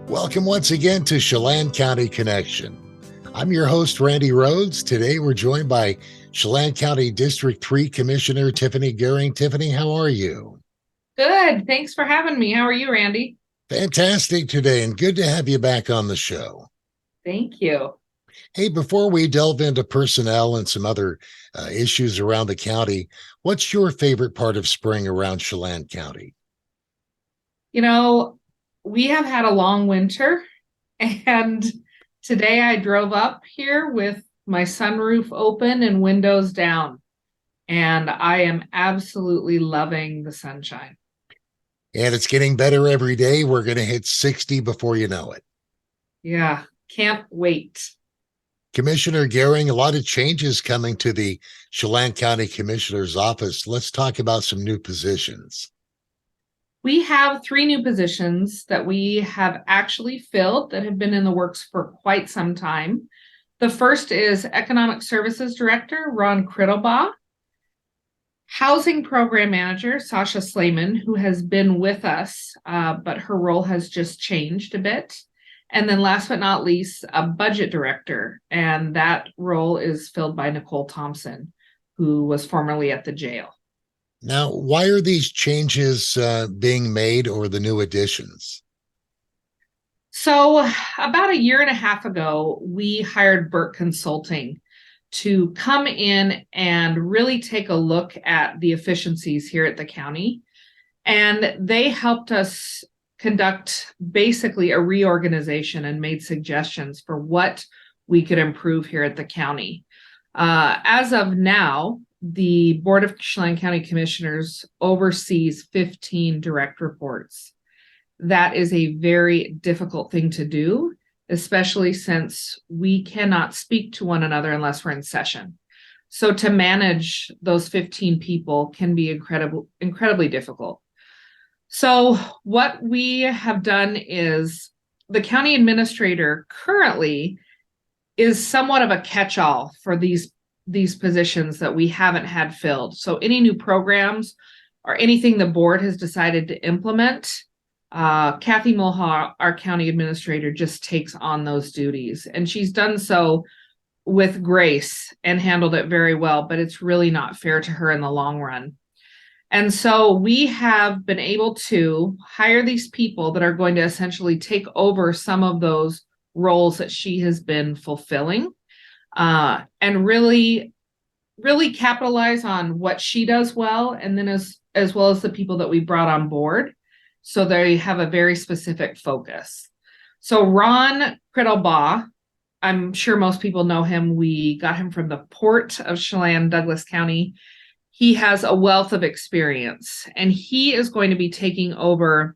Welcome once again to Chelan County Connection. I'm your host, Randy Roadz. Today we're joined by Chelan County District 3 Commissioner Tiffany Gering. Tiffany, how are you? Good. Thanks for having me. How are you, Randy? Fantastic today, and good to have you back on the show. Thank you. Hey, before we delve into personnel and some other issues around the county, what's your favorite part of spring around Chelan County? You know, we have had a long winter, and today I drove up here with my sunroof open and windows down, and I am absolutely loving the sunshine. And it's getting better every day. We're going to hit 60 before you know it. Yeah, can't wait. Commissioner Gering, a lot of changes coming to the Chelan County Commissioner's office. Let's talk about some new positions. We have 3 new positions that we have actually filled that have been in the works for quite some time. The first is Economic Services Director, Ron Crittlebaugh. Housing Program Manager, Sasha Slayman, who has been with us, but her role has just changed a bit. And then last but not least, a Budget Director, and that role is filled by Nicole Thompson, who was formerly at the jail. Now, why are these changes being made, or the new additions? So about a year and a half ago, we hired Burt Consulting to come in and really take a look at the efficiencies here at the county. And they helped us conduct basically a reorganization and made suggestions for what we could improve here at the county. As of now, the Board of Chelan County Commissioners oversees 15 direct reports. That is a very difficult thing to do, especially since we cannot speak to one another unless we're in session. So to manage those 15 people can be incredibly difficult. So what we have done is the county administrator currently is somewhat of a catch-all for these positions that we haven't had filled. So any new programs or anything the board has decided to implement, Kathy Mulhall, our county administrator, just takes on those duties. And she's done so with grace and handled it very well, but it's really not fair to her in the long run. And so we have been able to hire these people that are going to essentially take over some of those roles that she has been fulfilling, and really capitalize on what she does well, and then as well as the people that we brought on board, so they have a very specific focus. So Ron Crittlebaugh, I'm sure most people know him. We got him from the Port of Chelan, Douglas County. He has a wealth of experience, and he is going to be taking over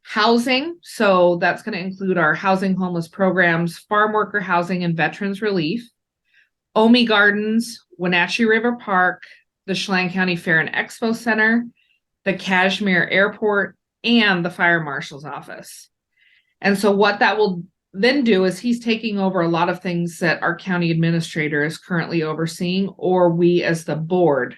housing. So that's going to include our housing homeless programs, farm worker housing, and veterans relief, Ohme Gardens, Wenatchee River Park, the Chelan County Fair and Expo Center, the Kashmir Airport, and the Fire Marshal's office. And so what that will then do is he's taking over a lot of things that our county administrator is currently overseeing, or we as the board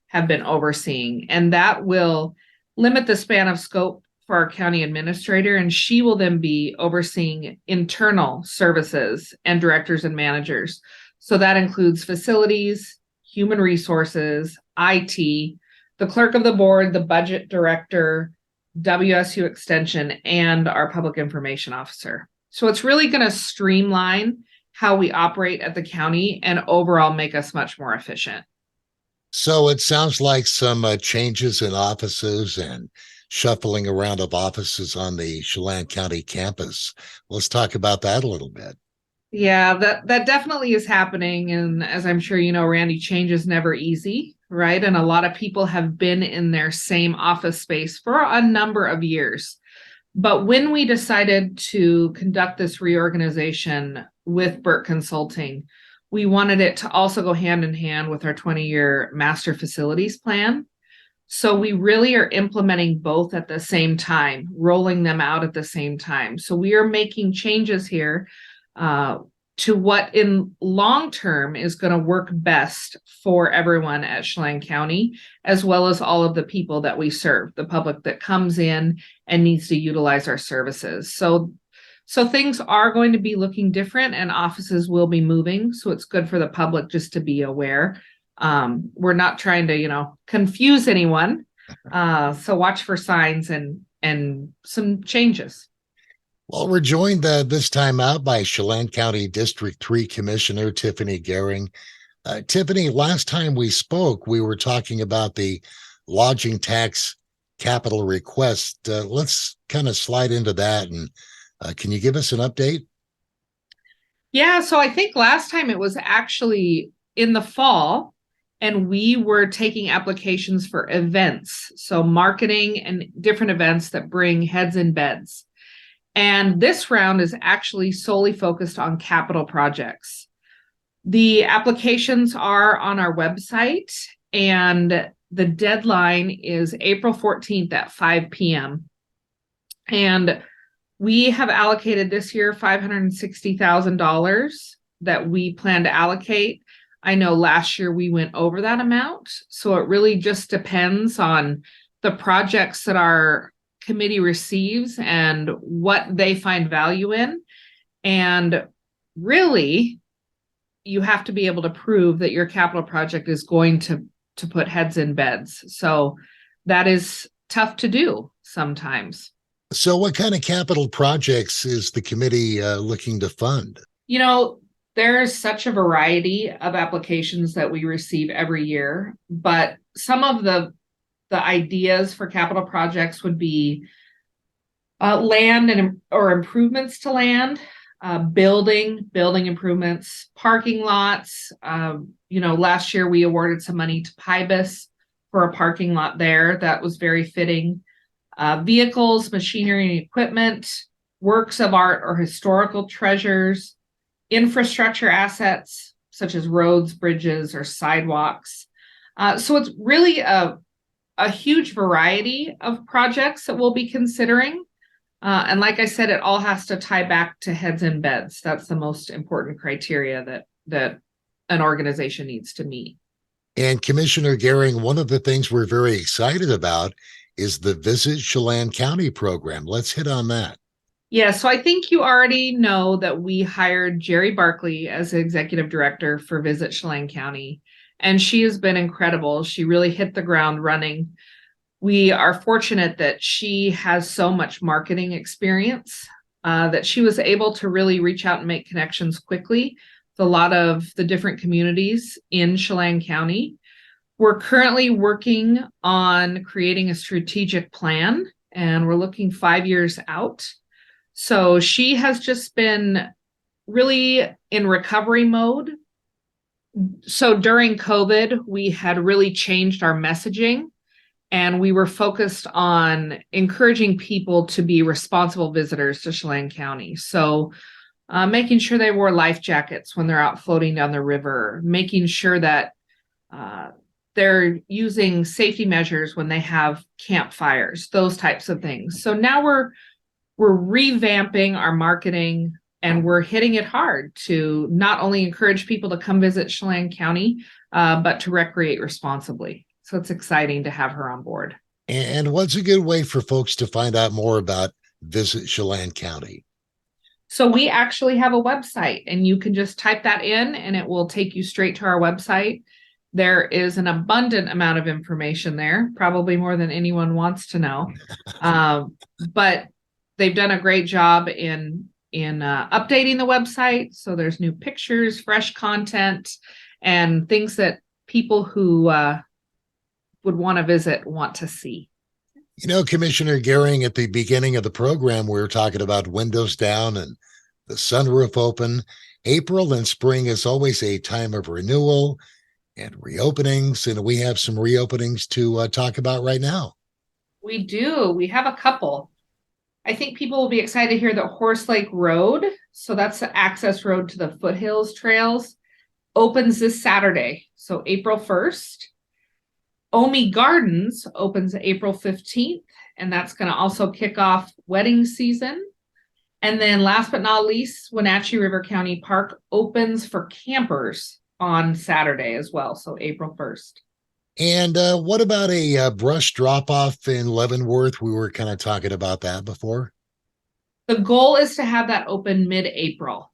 have been overseeing. And that will limit the span of scope for our county administrator, and she will then be overseeing internal services and directors and managers. So that includes facilities, human resources, IT, the clerk of the board, the budget director, WSU extension, and our public information officer. So it's really going to streamline how we operate at the county and overall make us much more efficient. So it sounds like some changes in offices and shuffling around of offices on the Chelan County campus. Let's talk about that a little bit. Yeah, that definitely is happening. And as I'm sure you know, Randy, change is never easy, right? And a lot of people have been in their same office space for a number of years. But when we decided to conduct this reorganization with Burt Consulting, we wanted it to also go hand in hand with our 20-year master facilities plan. So we really are implementing both at the same time, rolling them out at the same time. So we are making changes here to what in long term is going to work best for everyone at Chelan County, as well as all of the people that we serve, the public that comes in and needs to utilize our services. So So things are going to be looking different and offices will be moving. So it's good for the public just to be aware. We're not trying to, confuse anyone. So watch for signs and some changes. Well, we're joined this time out by Chelan County District 3 Commissioner Tiffany Gering. Tiffany, last time we spoke, we were talking about the lodging tax capital request. Let's kind of slide into that. And can you give us an update? Yeah, so I think last time it was actually in the fall, and we were taking applications for events. So marketing and different events that bring heads in beds. And this round is actually solely focused on capital projects. The applications are on our website, and the deadline is April 14th at 5 p.m. And we have allocated this year $560,000 that we plan to allocate. I know last year we went over that amount, so it really just depends on the projects that our committee receives and what they find value in. And really, you have to be able to prove that your capital project is going to put heads in beds. So that is tough to do sometimes. So, what kind of capital projects is the committee looking to fund? There's such a variety of applications that we receive every year, but some of the ideas for capital projects would be land or improvements to land, building improvements, parking lots. Last year we awarded some money to PIBUS for a parking lot there. That was very fitting. Vehicles, machinery, and equipment, works of art or historical treasures, infrastructure assets such as roads, bridges, or sidewalks. So it's really a huge variety of projects that we'll be considering. And like I said, it all has to tie back to heads in beds. That's the most important criteria that an organization needs to meet. And Commissioner Gering, one of the things we're very excited about is the Visit Chelan County program. Let's hit on that. Yeah, so I think you already know that we hired Jerry Barkley as executive director for Visit Chelan County, and she has been incredible. She really hit the ground running. We are fortunate that she has so much marketing experience that she was able to really reach out and make connections quickly with a lot of the different communities in Chelan County. We're currently working on creating a strategic plan, and we're looking 5 years out. So she has just been really in recovery mode. So during COVID, we had really changed our messaging, and we were focused on encouraging people to be responsible visitors to Chelan County. So making sure they wore life jackets when they're out floating down the river, making sure that they're using safety measures when they have campfires, those types of things. So now we're revamping our marketing, and we're hitting it hard to not only encourage people to come visit Chelan County, but to recreate responsibly. So it's exciting to have her on board. And what's a good way for folks to find out more about Visit Chelan County? So we actually have a website, and you can just type that in and it will take you straight to our website. There is an abundant amount of information there, probably more than anyone wants to know. But they've done a great job in updating the website. So there's new pictures, fresh content, and things that people who would want to visit want to see. Commissioner Gering, at the beginning of the program, we were talking about windows down and the sunroof open. April and spring is always a time of renewal and reopenings, and we have some reopenings to talk about right now. We do. We have a couple. I think people will be excited to hear that Horse Lake Road, so that's the access road to the foothills trails, opens this Saturday, so April 1st. Ohme Gardens opens April 15th, and that's going to also kick off wedding season. And then last but not least, Wenatchee River County Park opens for campers on Saturday as well, so April 1st. And what about a brush drop-off in Leavenworth? We were kind of talking about that before. The goal is to have that open mid-April.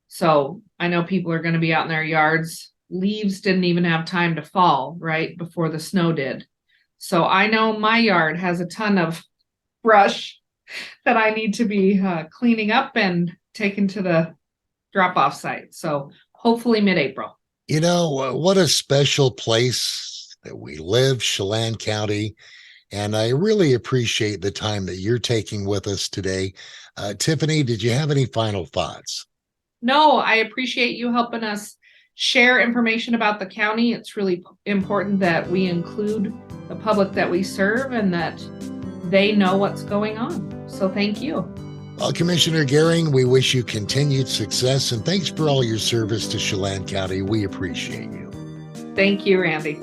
So I know people are going to be out in their yards. Leaves didn't even have time to fall right before the snow did. So I know my yard has a ton of brush that I need to be cleaning up and taken to the drop-off site. So hopefully mid-April. You know, what a special place that we live, Chelan County. And I really appreciate the time that you're taking with us today. Tiffany, did you have any final thoughts? No, I appreciate you helping us share information about the county. It's really important that we include the public that we serve and that they know what's going on. So thank you. Well, Commissioner Gering, we wish you continued success and thanks for all your service to Chelan County. We appreciate you. Thank you, Randy.